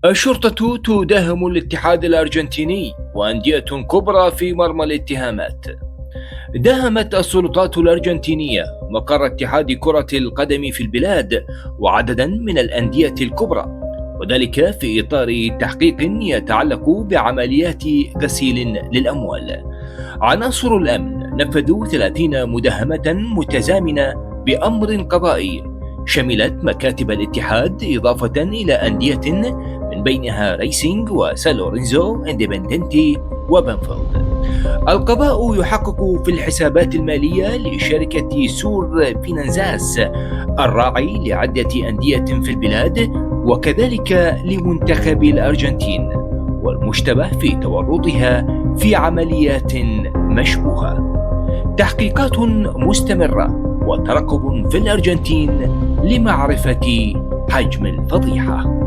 الشرطة تداهم الاتحاد الأرجنتيني وأندية كبرى في مرمى الاتهامات. داهمت السلطات الأرجنتينية مقر اتحاد كرة القدم في البلاد وعددا من الأندية الكبرى، وذلك في إطار تحقيق يتعلق بعمليات غسيل للأموال. عناصر الأمن نفذوا 30 مداهمة متزامنة بأمر قضائي شملت مكاتب الاتحاد إضافة إلى أندية من بينها ريسينج وسالورينزو اندبندنتي وبنفيلد. القضاء يحقق في الحسابات المالية لشركة سور فينانزاس الراعي لعدة أندية في البلاد وكذلك لمنتخب الأرجنتين، والمشتبه في تورطها في عمليات مشبوهة. تحقيقات مستمرة وترقب في الأرجنتين لمعرفة حجم الفضيحة.